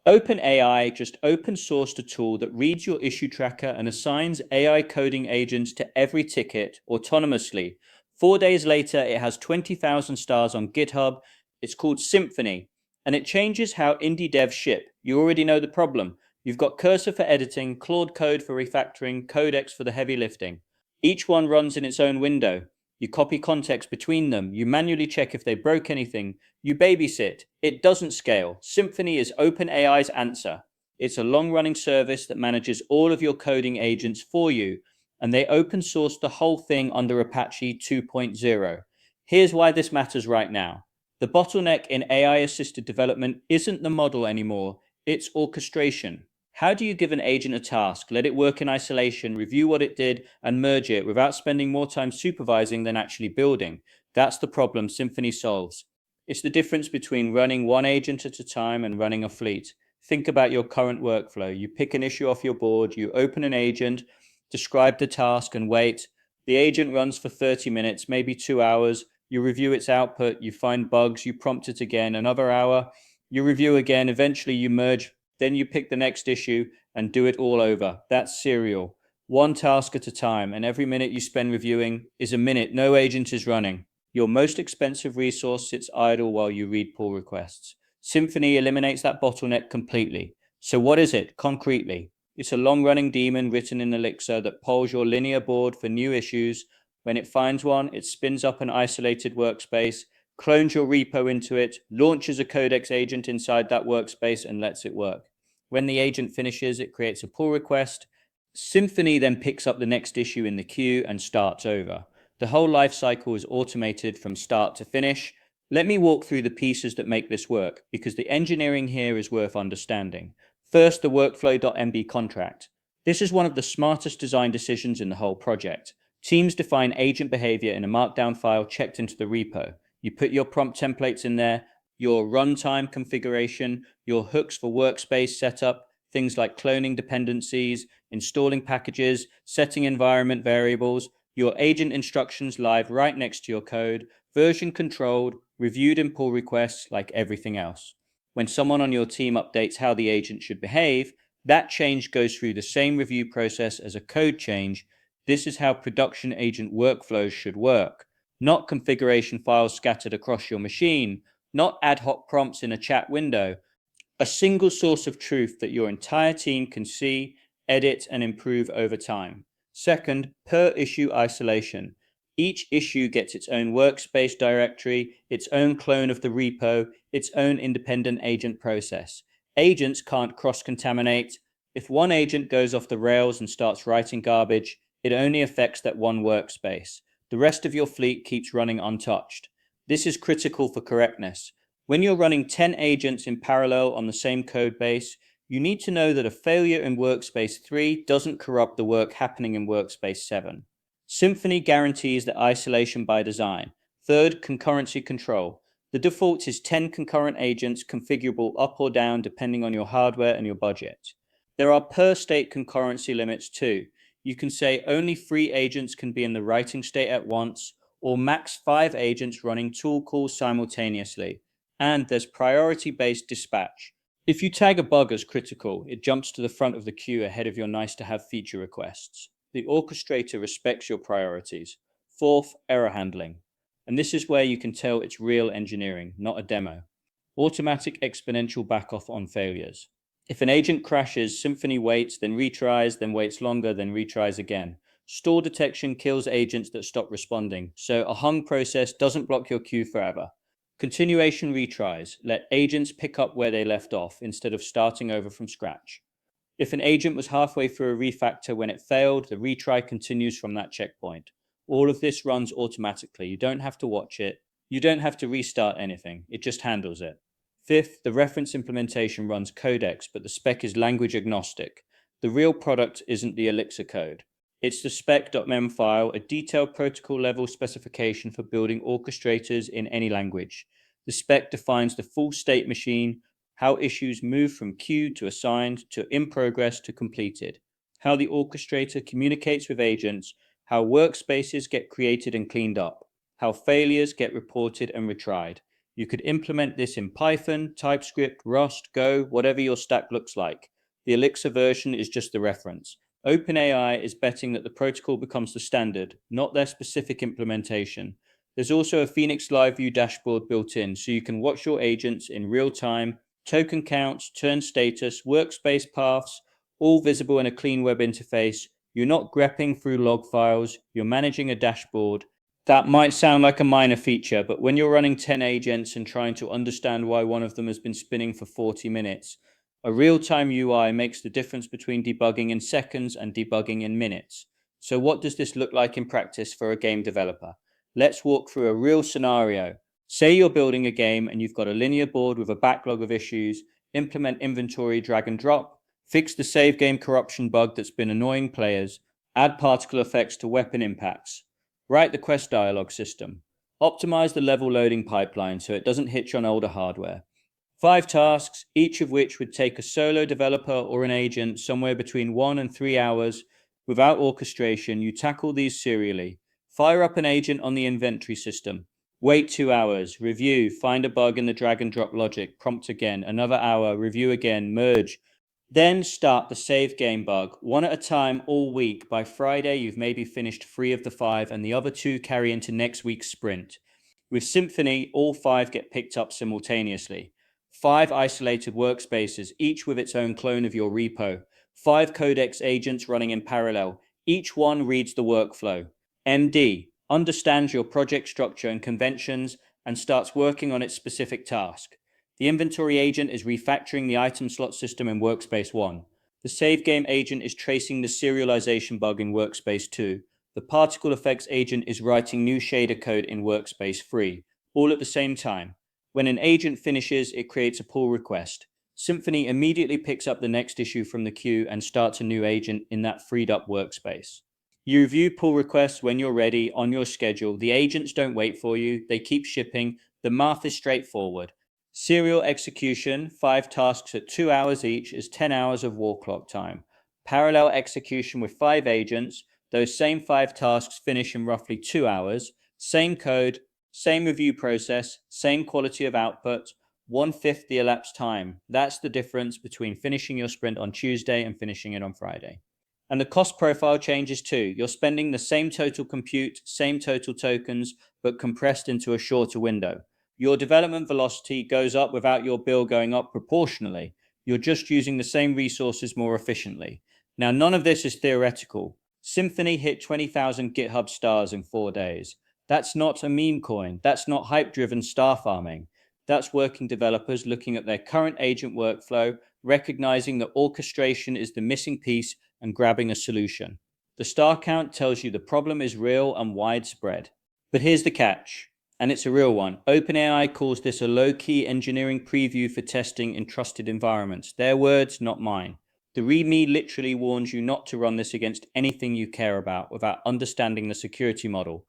OpenAI just open sourced a tool that reads your issue tracker and assigns AI coding agents to every ticket autonomously. 4 days later, it has 20,000 stars on GitHub. It's called Symphony, and it changes how indie devs ship. You already know the problem. You've got Cursor for editing, Claude Code for refactoring, Codex for the heavy lifting. Each one runs in its own window. You copy context between them. You manually check if they broke anything. You babysit. It doesn't scale. Symphony is OpenAI's answer. It's a long-running service that manages all of your coding agents for you, and they open sourced the whole thing under Apache 2.0. Here's why this matters right now. The bottleneck in AI-assisted development isn't the model anymore, it's orchestration. How do you give an agent a task, let it work in isolation, review what it did, and merge it without spending more time supervising than actually building? That's the problem Symphony solves. It's the difference between running one agent at a time and running a fleet. Think about your current workflow. You pick an issue off your board, you open an agent, describe the task, and wait. The agent runs for 30 minutes, maybe 2 hours. You review its output, you find bugs, you prompt it again, another hour. You review again, eventually you merge. Then you pick the next issue and do it all over. That's serial. One task at a time, and every minute you spend reviewing is a minute no agent is running. Your most expensive resource sits idle while you read pull requests. Symphony eliminates that bottleneck completely. So what is it, concretely? It's a long-running daemon written in Elixir that polls your linear board for new issues. When it finds one, it spins up an isolated workspace, clones your repo into it, launches a Codex agent inside that workspace, and lets it work. When the agent finishes, it creates a pull request. Symphony then picks up the next issue in the queue and starts over. The whole life cycle is automated from start to finish. Let me walk through the pieces that make this work, because the engineering here is worth understanding. First, the WORKFLOW.md Contract. This is one of the smartest design decisions in the whole project. Teams define agent behavior in a markdown file checked into the repo. You put your prompt templates in there, your runtime configuration, your hooks for workspace setup, things like cloning dependencies, installing packages, setting environment variables, your agent instructions live right next to your code, version controlled, reviewed in pull requests like everything else. When someone on your team updates how the agent should behave, that change goes through the same review process as a code change. This is how production agent workflows should work. Not configuration files scattered across your machine, not ad hoc prompts in a chat window. A single source of truth that your entire team can see, edit, and improve over time. Second, per issue isolation. Each issue gets its own workspace directory, its own clone of the repo, its own independent agent process. Agents can't cross-contaminate. If one agent goes off the rails and starts writing garbage, it only affects that one workspace. The rest of your fleet keeps running untouched. This is critical for correctness. When you're running 10 agents in parallel on the same code base, you need to know that a failure in workspace 3 doesn't corrupt the work happening in workspace 7. Symphony guarantees the isolation by design. Third, concurrency control. The default is 10 concurrent agents configurable up or down depending on your hardware and your budget. There are per state concurrency limits too. You can say only 3 agents can be in the writing state at once, or max 5 agents running tool calls simultaneously. And there's priority-based dispatch. If you tag a bug as critical, it jumps to the front of the queue ahead of your nice-to-have feature requests. The orchestrator respects your priorities. Fourth, error handling. And this is where you can tell it's real engineering, not a demo. Automatic exponential backoff on failures. If an agent crashes, Symphony waits, then retries, then waits longer, then retries again. Stall detection kills agents that stop responding, so a hung process doesn't block your queue forever. Continuation retries let agents pick up where they left off instead of starting over from scratch. If an agent was halfway through a refactor when it failed, the retry continues from that checkpoint. All of this runs automatically. You don't have to watch it. You don't have to restart anything. It just handles it. Fifth, the reference implementation runs Codex, but the spec is language agnostic. The real product isn't the Elixir code. It's the spec.mem file, a detailed protocol level specification for building orchestrators in any language. The spec defines the full state machine, how issues move from queued to assigned to in progress to completed, how the orchestrator communicates with agents, how workspaces get created and cleaned up, how failures get reported and retried. You could implement this in Python, TypeScript, Rust, Go, whatever your stack looks like. The Elixir version is just the reference. OpenAI is betting that the protocol becomes the standard, not their specific implementation. There's also a Phoenix Live View dashboard built in, so you can watch your agents in real time, token counts, turn status, workspace paths, all visible in a clean web interface. You're not grepping through log files, you're managing a dashboard. That might sound like a minor feature, but when you're running 10 agents and trying to understand why one of them has been spinning for 40 minutes, a real-time UI makes the difference between debugging in seconds and debugging in minutes. So what does this look like in practice for a game developer? Let's walk through a real scenario. Say you're building a game and you've got a linear board with a backlog of issues. Implement inventory drag and drop, fix the save game corruption bug that's been annoying players, add particle effects to weapon impacts. Write the quest dialog system. Optimize the level loading pipeline so it doesn't hitch on older hardware. 5 tasks, each of which would take a solo developer or an agent somewhere between 1 and 3 hours. Without orchestration, you tackle these serially. Fire up an agent on the inventory system. Wait 2 hours, review, find a bug in the drag and drop logic, prompt again, another hour, review again, merge. Then start the save game bug, one at a time all week. By Friday, you've maybe finished 3 of the 5 and the other 2 carry into next week's sprint. With Symphony, all 5 get picked up simultaneously. 5 isolated workspaces, each with its own clone of your repo. 5 Codex agents running in parallel. Each one reads the workflow. MD understands your project structure and conventions and starts working on its specific task. The inventory agent is refactoring the item slot system in Workspace 1. The save game agent is tracing the serialization bug in Workspace 2. The particle effects agent is writing new shader code in Workspace 3, all at the same time. When an agent finishes, it creates a pull request. Symphony immediately picks up the next issue from the queue and starts a new agent in that freed up workspace. You review pull requests when you're ready, on your schedule. The agents don't wait for you, they keep shipping. The math is straightforward. Serial execution, 5 tasks at 2 hours each, is 10 hours of wall clock time. Parallel execution with 5 agents, those same 5 tasks finish in roughly 2 hours. Same code, same review process, same quality of output, 1/5 the elapsed time. That's the difference between finishing your sprint on Tuesday and finishing it on Friday. And the cost profile changes too. You're spending the same total compute, same total tokens, but compressed into a shorter window. Your development velocity goes up without your bill going up proportionally. You're just using the same resources more efficiently. Now, none of this is theoretical. Symphony hit 20,000 GitHub stars in 4 days. That's not a meme coin. That's not hype-driven star farming. That's working developers looking at their current agent workflow, recognizing that orchestration is the missing piece and grabbing a solution. The star count tells you the problem is real and widespread. But here's the catch. And it's a real one. OpenAI calls this a low-key engineering preview for testing in trusted environments. Their words, not mine. The README literally warns you not to run this against anything you care about without understanding the security model.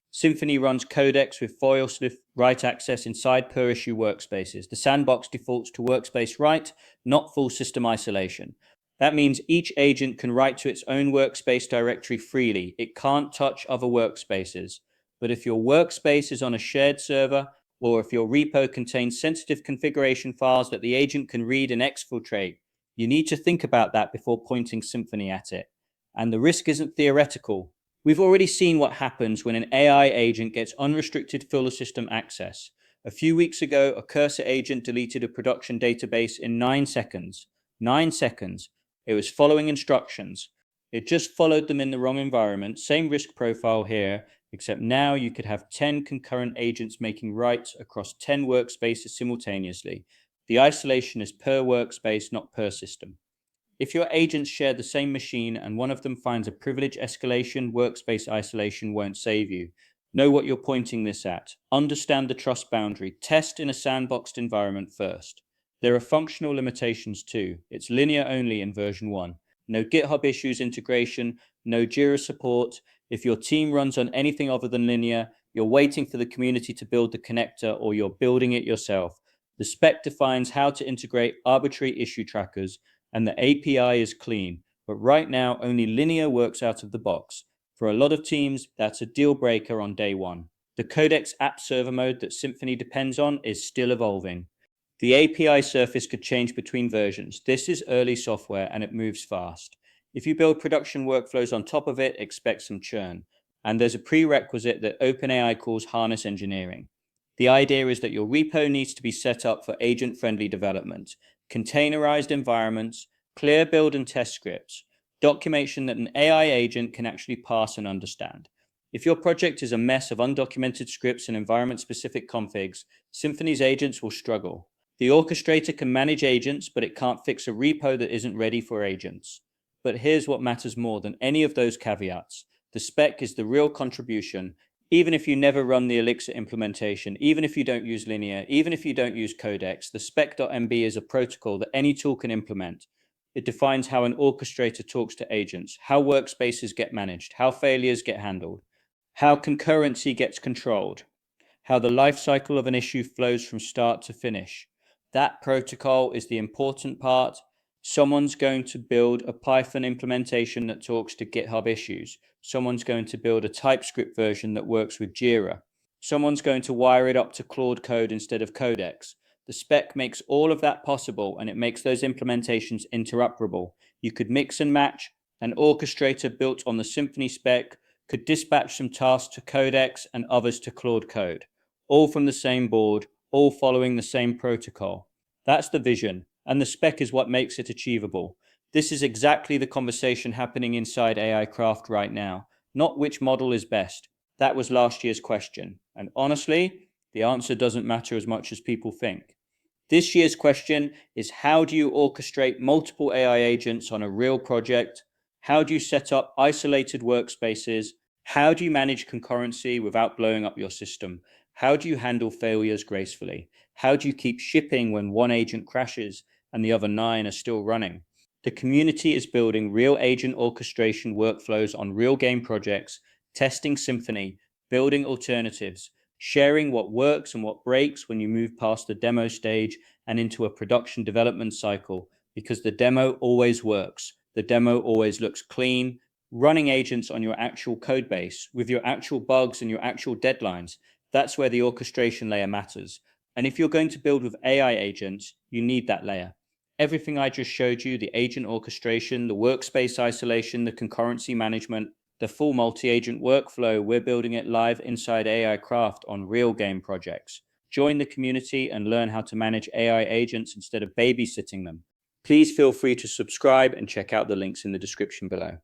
Symphony runs Codex with foil sniff write access inside per-issue workspaces. The sandbox defaults to workspace write, not full system isolation. That means each agent can write to its own workspace directory freely. It can't touch other workspaces. But if your workspace is on a shared server, or if your repo contains sensitive configuration files that the agent can read and exfiltrate, you need to think about that before pointing Symphony at it. And the risk isn't theoretical. We've already seen what happens when an AI agent gets unrestricted full system access. A few weeks ago, a cursor agent deleted a production database in 9 seconds. 9 seconds. It was following instructions. It just followed them in the wrong environment. Same risk profile here, except now you could have 10 concurrent agents making writes across 10 workspaces simultaneously. The isolation is per workspace, not per system. If your agents share the same machine and one of them finds a privilege escalation, workspace isolation won't save you. Know what you're pointing this at. Understand the trust boundary. Test in a sandboxed environment first. There are functional limitations too. It's linear only in version 1. No GitHub issues integration, no Jira support. If your team runs on anything other than linear, you're waiting for the community to build the connector or you're building it yourself. The spec defines how to integrate arbitrary issue trackers and the API is clean, but right now only linear works out of the box. For a lot of teams, that's a deal breaker on day 1. The Codex app server mode that Symphony depends on is still evolving. The API surface could change between versions. This is early software and it moves fast. If you build production workflows on top of it, expect some churn. And there's a prerequisite that OpenAI calls harness engineering. The idea is that your repo needs to be set up for agent-friendly development, containerized environments, clear build and test scripts, documentation that an AI agent can actually parse and understand. If your project is a mess of undocumented scripts and environment-specific configs, Symphony's agents will struggle. The orchestrator can manage agents, but it can't fix a repo that isn't ready for agents. But here's what matters more than any of those caveats. The spec is the real contribution. Even if you never run the Elixir implementation, even if you don't use Linear, even if you don't use Codex, the Spec.mb is a protocol that any tool can implement. It defines how an orchestrator talks to agents, how workspaces get managed, how failures get handled, how concurrency gets controlled, how the life cycle of an issue flows from start to finish. That protocol is the important part. Someone's going to build a Python implementation that talks to GitHub issues. Someone's going to build a TypeScript version that works with Jira. Someone's going to wire it up to Claude Code instead of Codex. The spec makes all of that possible, and it makes those implementations interoperable. You could mix and match. An orchestrator built on the Symphony spec could dispatch some tasks to Codex and others to Claude Code, all from the same board, all following the same protocol. That's the vision, and the spec is what makes it achievable. This is exactly the conversation happening inside AI Craft right now, not which model is best. That was last year's question, and honestly, the answer doesn't matter as much as people think. This year's question is, how do you orchestrate multiple AI agents on a real project? How do you set up isolated workspaces? How do you manage concurrency without blowing up your system? How do you handle failures gracefully? How do you keep shipping when one agent crashes and the other 9 are still running? The community is building real agent orchestration workflows on real game projects, testing Symphony, building alternatives, sharing what works and what breaks when you move past the demo stage and into a production development cycle, because the demo always works. The demo always looks clean. Running agents on your actual code base with your actual bugs and your actual deadlines, that's where the orchestration layer matters. And if you're going to build with AI agents, you need that layer. Everything I just showed you, the agent orchestration, the workspace isolation, the concurrency management, the full multi-agent workflow, we're building it live inside AI Craft on real game projects. Join the community and learn how to manage AI agents instead of babysitting them. Please feel free to subscribe and check out the links in the description below.